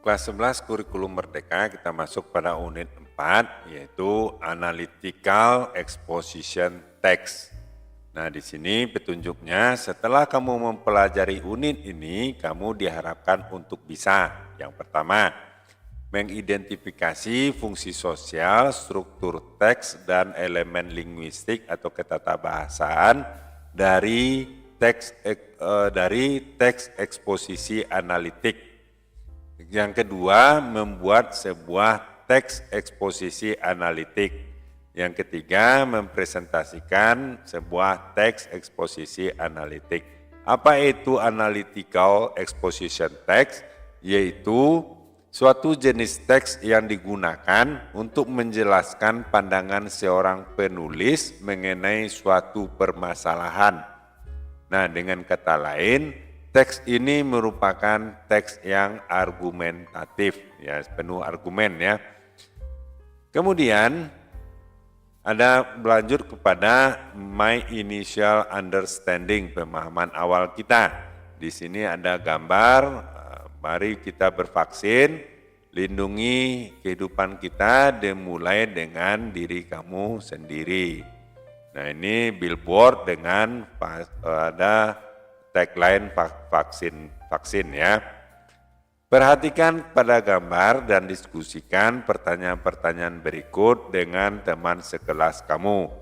Kelas 11 Kurikulum Merdeka kita masuk pada unit 4 yaitu Analytical Exposition Text. Nah, di sini petunjuknya setelah kamu mempelajari unit ini, kamu diharapkan untuk bisa. Yang pertama, mengidentifikasi fungsi sosial, struktur teks, dan elemen linguistik atau ketatabahasaan dari teks eksposisi analitik. Yang kedua, membuat sebuah teks eksposisi analitik. Yang ketiga, mempresentasikan sebuah teks eksposisi analitik. Apa itu analytical exposition text? Yaitu suatu jenis teks yang digunakan untuk menjelaskan pandangan seorang penulis mengenai suatu permasalahan. Nah, dengan kata lain, teks ini merupakan teks yang argumentatif, ya, penuh argumen ya. Kemudian ada berlanjut kepada my initial understanding, pemahaman awal kita. Di sini ada gambar, mari kita bervaksin, lindungi kehidupan kita dimulai dengan diri kamu sendiri. Nah, ini billboard dengan ada tagline vaksin ya. Perhatikan pada gambar dan diskusikan pertanyaan-pertanyaan berikut dengan teman sekelas kamu.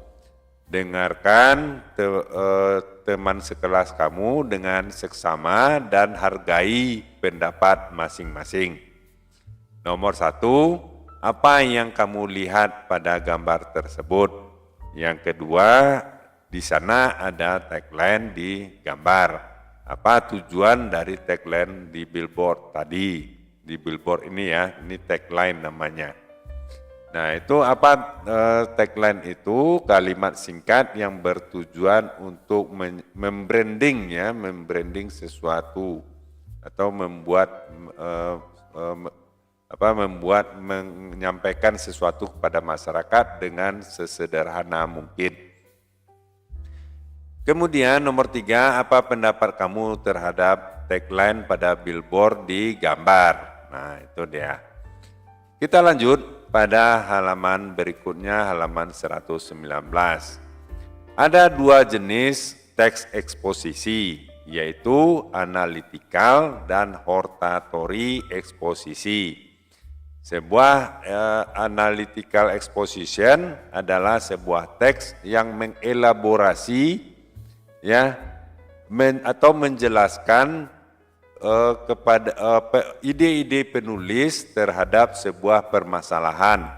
Dengarkan teman sekelas kamu dengan seksama dan hargai pendapat masing-masing. Nomor 1, apa yang kamu lihat pada gambar tersebut? Yang kedua, di sana ada tagline di gambar. Apa tujuan dari tagline di billboard tadi? Di billboard ini ya, ini tagline namanya. Nah, itu apa tagline itu? Kalimat singkat yang bertujuan untuk membranding ya, membranding sesuatu atau menyampaikan sesuatu kepada masyarakat dengan sesederhana mungkin. Kemudian nomor 3, apa pendapat kamu terhadap tagline pada billboard di gambar? Nah, itu dia. Kita lanjut pada halaman berikutnya, halaman 119. Ada 2 jenis teks eksposisi, yaitu analytical dan hortatory eksposisi. Sebuah analytical exposition adalah sebuah teks yang mengelaborasi ya atau menjelaskan kepada ide-ide penulis terhadap sebuah permasalahan.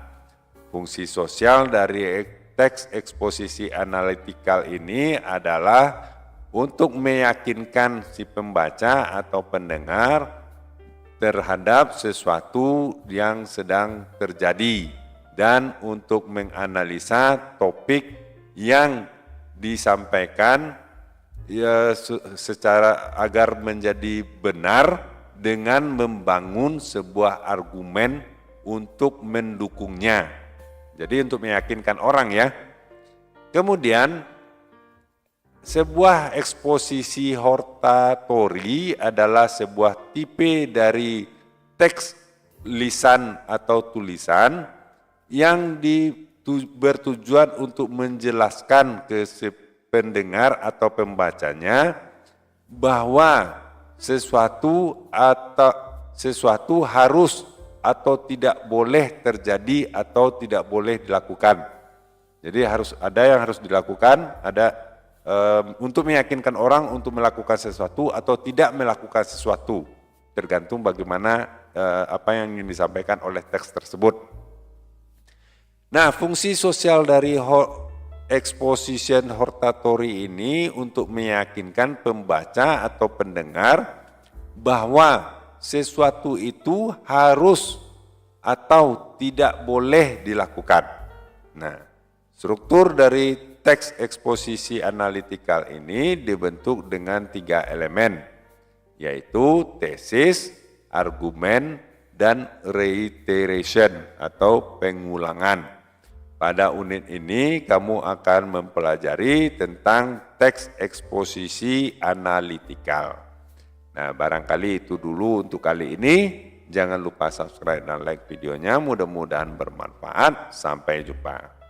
Fungsi sosial dari teks eksposisi analitikal ini adalah untuk meyakinkan si pembaca atau pendengar terhadap sesuatu yang sedang terjadi dan untuk menganalisa topik yang disampaikan ya secara agar menjadi benar dengan membangun sebuah argumen untuk mendukungnya. Jadi untuk meyakinkan orang ya. Kemudian sebuah eksposisi hortatory adalah sebuah tipe dari teks lisan atau tulisan yang bertujuan untuk menjelaskan ke pendengar atau pembacanya bahwa sesuatu harus atau tidak boleh terjadi atau tidak boleh dilakukan. Jadi ada yang harus dilakukan, ada untuk meyakinkan orang untuk melakukan sesuatu atau tidak melakukan sesuatu, tergantung bagaimana apa yang ingin disampaikan oleh teks tersebut. Nah, fungsi sosial dari exposition hortatory ini untuk meyakinkan pembaca atau pendengar bahwa sesuatu itu harus atau tidak boleh dilakukan. Nah, struktur dari teks eksposisi analitikal ini dibentuk dengan 3 elemen, yaitu tesis, argumen, dan reiteration atau pengulangan. Pada unit ini kamu akan mempelajari tentang teks eksposisi analitikal. Nah, barangkali itu dulu untuk kali ini. Jangan lupa subscribe dan like videonya, mudah-mudahan bermanfaat. Sampai jumpa.